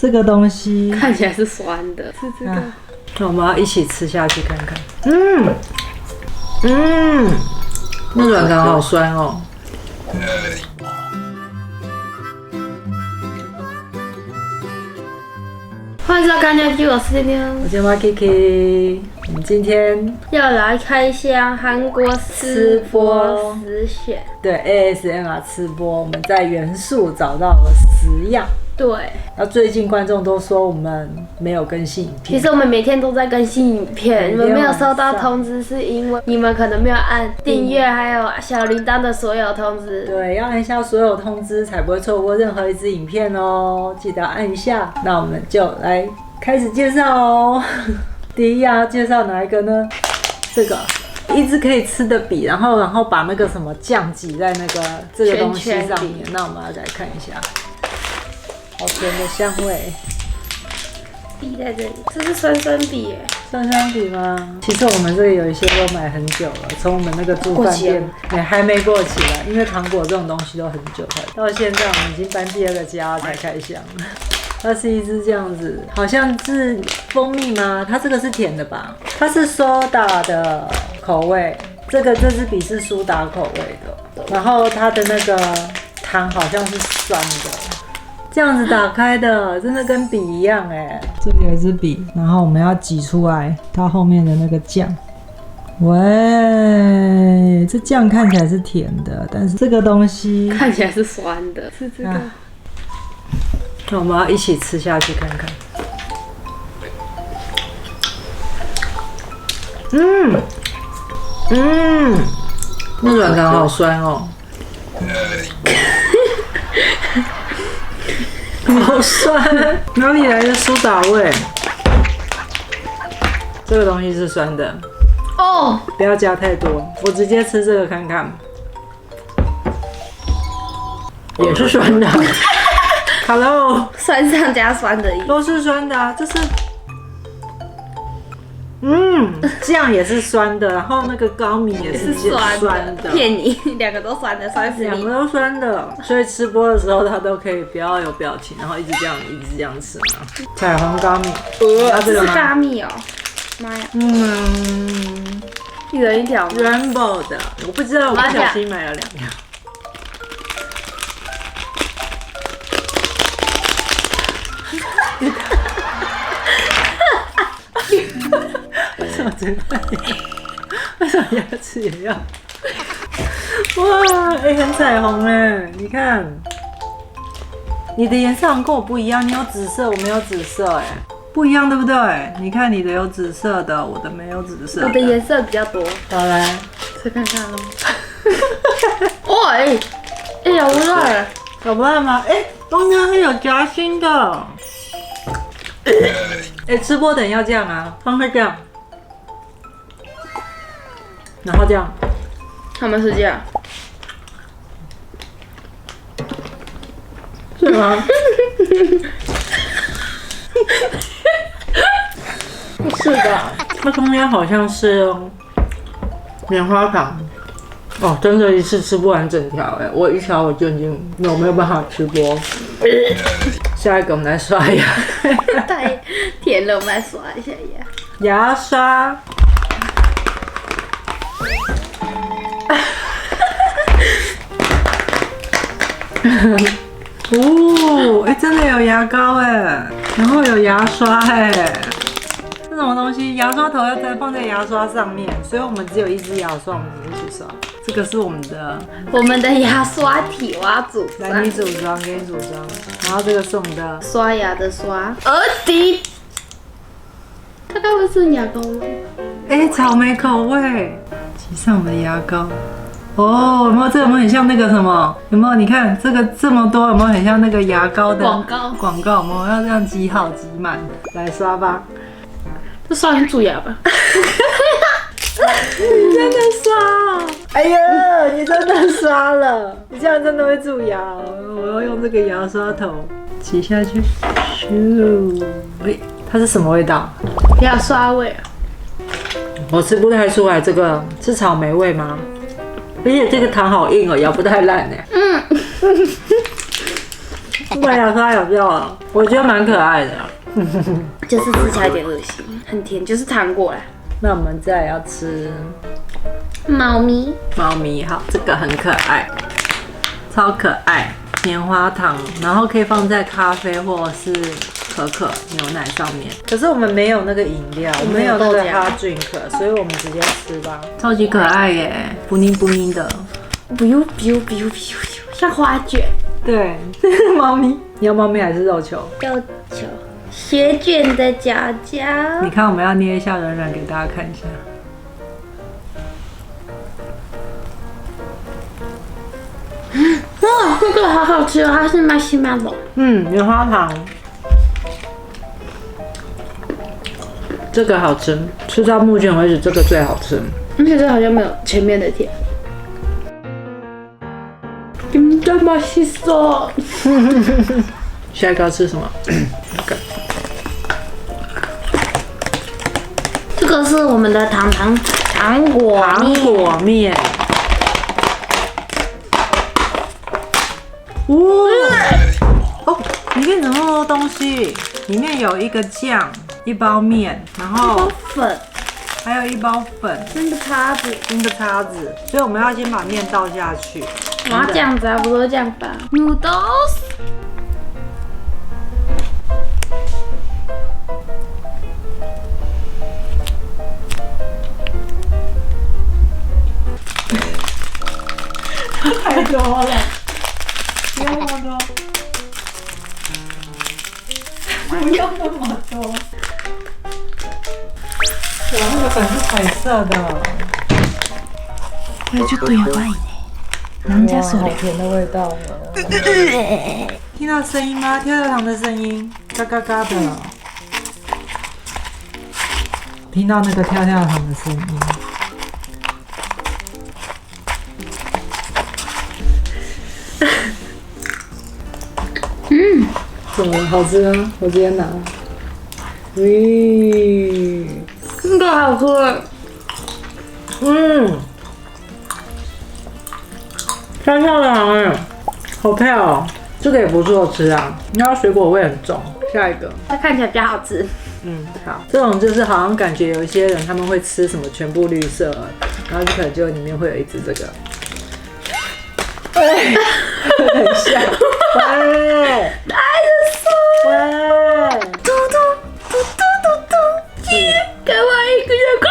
这个东西看起来是酸的，是这个。那我们要一起吃下去看看。那软糖好酸哦。欢迎收看《妞妞我是妞》，我叫马 Kiki。我们今天要来看一下韩国吃播实选。对 ASMR 吃播，我们在元素找到了10样。对，那最近观众都说我们没有更新影片，其实我们每天都在更新影片，你们没有收到通知，是因为你们可能没有按订阅，还有小铃铛的所有通知。对，要按一下所有通知，才不会错过任何一支影片哦。记得按一下。那我们就来开始介绍哦。第一样要介绍哪一个呢？这个一支可以吃的笔，然后把那个什么酱挤在那个这个东西上面。那我们要来看一下。好甜的香味，笔在这里，这是酸酸笔耶。酸酸笔吗？其实我们这里有一些都买很久了，从我们那个住饭店还没过期了，因为糖果这种东西都很久了。到现在我们已经搬第2个家才开箱。它是一支这样子，好像是蜂蜜吗？它这个是甜的吧？它是苏打的口味，这支笔是苏打口味的，然后它的那个糖好像是酸的。这样子打开的，真的跟笔一样哎。这里有一支笔，然后我们要挤出来它后面的那个酱。喂，这酱看起来是甜的，但是这个东西看起来是酸的，是这个。那我们要一起吃下去看看。那软糖好酸哦。好酸，哪里来的苏打味？这个东西是酸的哦，不要加太多，我直接吃这个看看，也是酸的。Hello， 酸上加酸的意思，都是酸的啊，这是。酱也是酸的，然后那个高米也是酸的，骗你，2个都酸的，酸死你。2个都酸的，所以吃播的时候他都可以不要有表情，然后一直这样吃嘛。彩虹高米，这是高米哦，妈呀！一人一条 ，Rainbow 的，我不知道，我不小心买了2条。为什么嘴巴也要？为什么牙齿也要？哇，很彩虹哎！你看，你的颜色好像跟我不一样，你有紫色，我没有紫色哎，不一样对不对？你看你的有紫色的，我的没有紫色的。我的颜色比较多。好来，吃看看喽。哇，咬不烂了，咬不烂吗？中间还有夹心的。吃播等要这样啊，放会这样，然后这样，他们是这样，是吗？是的，它中间好像是棉花糖。哦，真的一次吃不完整条哎，我1条我就已经没有办法吃播。下一个我们来刷牙。太甜了，我们来刷一下牙。牙刷。哦，真的有牙膏哎，然后有牙刷哎，这什么东西？牙刷头要再放在牙刷上面，所以我们只有1支牙刷，我们一起刷。这个是我们的牙刷体，我要组装。来，你组装，给你组装。然后这个是我们的刷牙的刷，底。它该不会是牙膏吗？草莓口味，挤上我们的牙膏。哦，有没有？这有没有很像那个什么？有没有？你看这个这么多，有没有很像那个牙膏的广告？有没有要这样挤好挤满？来刷吧。这刷很蛀牙吧？你真的刷！哎呀，你真的刷了！你这样真的会蛀牙哦。我要用这个牙刷头挤下去。咻！它是什么味道？牙刷味啊！我吃不太出来，这个是草莓味吗？而且这个糖好硬哦，咬不太烂哎。把牙刷咬掉了，我觉得蛮可爱的。就是吃起来有点恶心，很甜，就是糖果啦。那我们再来要吃猫咪，猫咪，好，这个很可爱，超可爱，棉花糖，然后可以放在咖啡或者是可可、牛奶上面。可是我们没有那个饮料，我们没有那个哈 drink， 所以我们直接吃吧。超级可爱耶，布宁布宁的，像花卷。对，猫咪，你要猫咪还是肉球？肉球，雪卷的角角。你看，我们要捏一下软软给大家看一下。哇，这个好好吃哦，它是马西马龙。棉花糖，这个好吃，吃到目前为止这个最好吃。而且这好像没有前面的甜。真马西索。下一个要吃什么？这个是我们的糖果面。哦，里面怎么那么多东西？里面有一个酱，一包面，然后粉，还有一包粉，新的叉子，所以我们要先把面倒下去。我要这样子啊，不是这样吧 ？Noodles。太多了，不要那么多，不要那么多。哇，那个粉是彩色的，これちょっとやばいね。なんじゃそ好れ。甜的味道了。听到声音吗？跳跳糖的声音，嘎嘎嘎的。听到那个跳跳糖的声音。怎么好吃啊？我直接拿。这个好喝。跳跳糖哎，好漂哦！这个也不错吃啊，因为它水果味很重。下一个，它看起来比较好吃。好，这种就是好像感觉有一些人他们会吃什么全部绿色，然后就可能就里面会有一只这个。很像。喂，喂，嘟嘟，给我一个月光。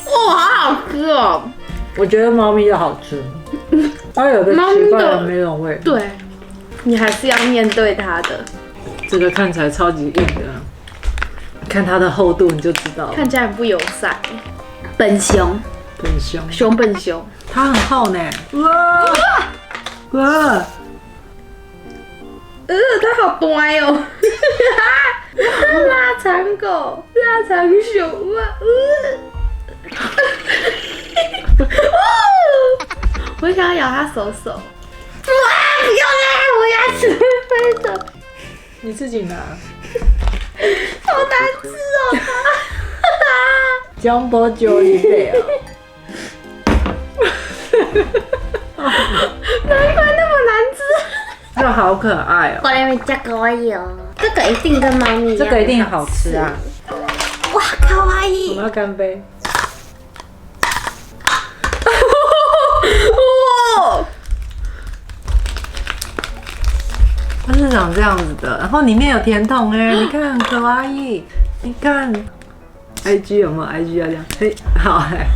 哇，好好吃哦！我觉得猫咪的好吃，它有个奇怪的那种味。对，你还是要面对它的。这个看起来超级硬的，看它的厚度你就知道了。看起来很不友善。本熊，很凶，熊本熊，它很厚呢。哇！它好乖哦。腊肠狗，腊肠熊啊！我想要咬它手。哇！不要啦，我牙齿会飞的。你自己拿。好难吃哦！江波酒一杯啊！难怪那么难吃。这个好可爱哦！これめっちゃ可愛いよ。这个一定跟猫咪一样。这个一定好吃啊！哇，可愛い。我们要干杯！哇！它是长这样子的，然后里面有甜筒哎，你看很可爱，你看，IG 有没有 IG 要这样？嘿，好哎，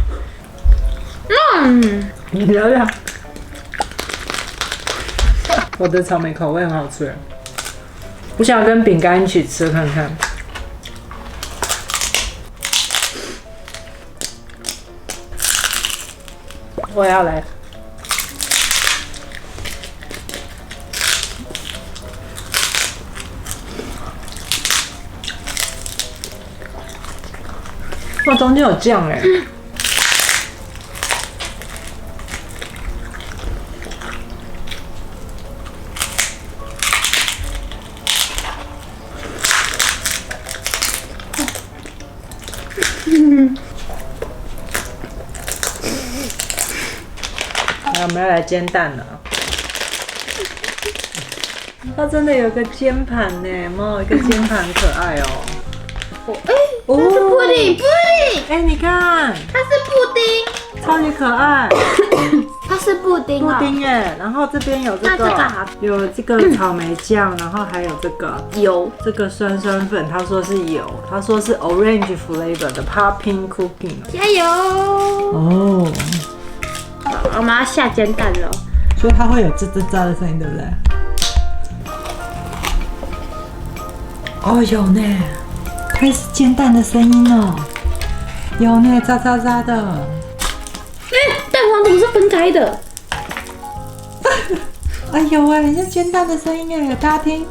你聊聊。我的草莓口味很好吃，我想跟饼干一起吃看看。我要来。哇，中间有酱哎！来，我们要来煎蛋了。它真的有个键盘呢，猫有一个键盘可爱哦。它是布丁，哎，你看，它是布丁，超级可爱。它是布丁哦。布丁耶，然后这边有这那这个个好，有这个草莓酱，然后还有这个油，这个酸酸粉，他说是油，他说是 orange flavor 的 popping cookie。加油！哦，我们要下煎蛋了。所以它会有吱吱喳的声音，对不对？哦，有呢，开始煎蛋的声音哦，有呢，喳喳喳的。蛋黄怎么是分开的？哎呦喂，很像煎蛋的声音哎，大家听。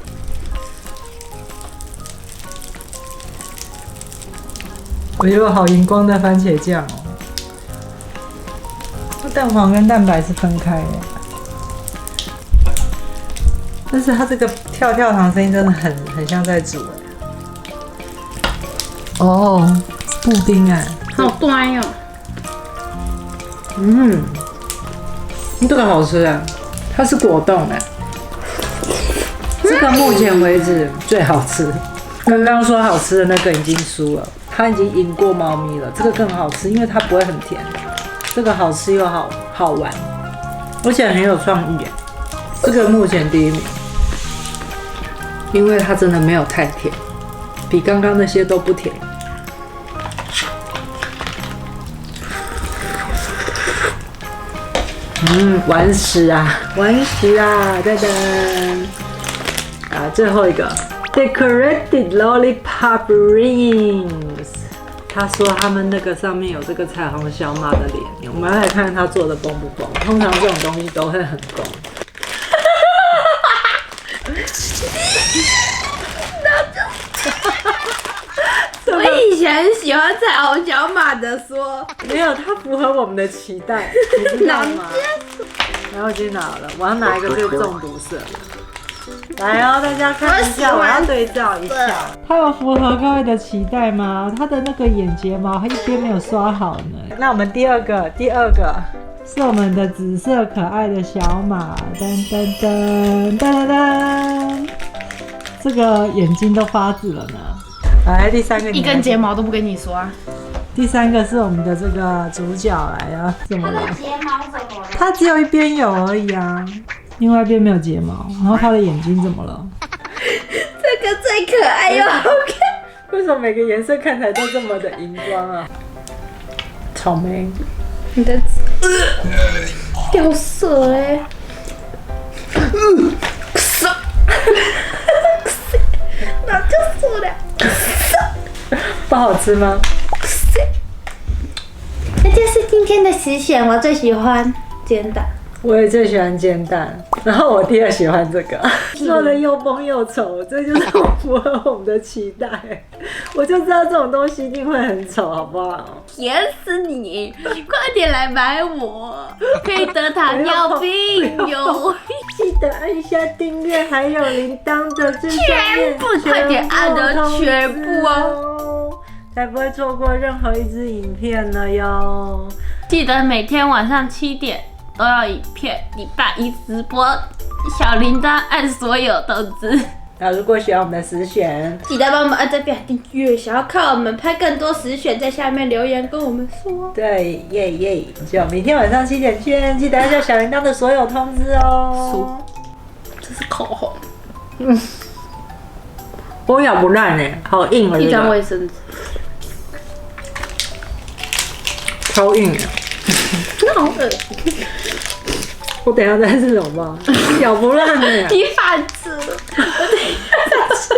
我有好荧光的番茄酱哦。蛋黄跟蛋白是分开的，但是它这个跳跳糖声音真的很像在煮哎。哦，布丁哎，好乖哦。这个好吃哎，它是果冻哎。这个目前为止最好吃，刚刚说好吃的那个已经输了，它已经赢过猫咪了。这个更好吃，因为它不会很甜。这个好吃又好玩，而且很有创意耶。这个目前第一名，因为它真的没有太甜，比刚刚那些都不甜。完食啊，噔噔。啊，最后一个 decorated lollipop rings。他说他们那个上面有这个彩虹小马的脸，我们来看看他做的崩不崩。通常这种东西都会很崩。我以前很喜欢彩虹小马的说，没有，它符合我们的期待，你知道吗？然后已经拿了，我要拿一个最中毒色的。来哦，大家看一下，我要对照一下，它有符合各位的期待吗？它的那个眼睫毛，它一边没有刷好呢。那我们第二个是我们的紫色可爱的小马，噔噔噔噔噔噔，这个眼睛都发紫了呢。来，第三个一根睫毛都不给你刷。第三个是我们的这个主角来啊，怎么了？睫毛怎么了？它只有一边有而已啊，另外一边没有睫毛。然后它的眼睛怎么了？这个最可爱又好看。为什么每个颜色看起来都这么的荧光啊？草莓，你的掉色哎。那就输了。不好吃吗？那就是今天的实选，我最喜欢煎蛋。我也最喜欢煎蛋，然后我第二喜欢这个，做的又崩又丑，这就是符合我们的期待。我就知道这种东西一定会很丑，好不好？甜死你！快点来买我，可以得糖尿病哟！记得按下订阅，还有铃铛的最上面，全部快点按的全部哦，才不会错过任何一支影片呢哟。记得每天晚上7点都要影片，礼拜一直播，小铃铛按所有通知。那如果喜欢我们的实选，记得帮我们按赞、订阅。想要看我们拍更多实选，在下面留言跟我们说。对，耶耶！就明天晚上7点见，记得按下小铃铛的所有通知哦。这是口红，我咬不烂哎，好硬啊！一张卫生纸，超硬啊！那好恶我等一下再吃好不好？咬不烂哎！你反吃，我等一下再吃。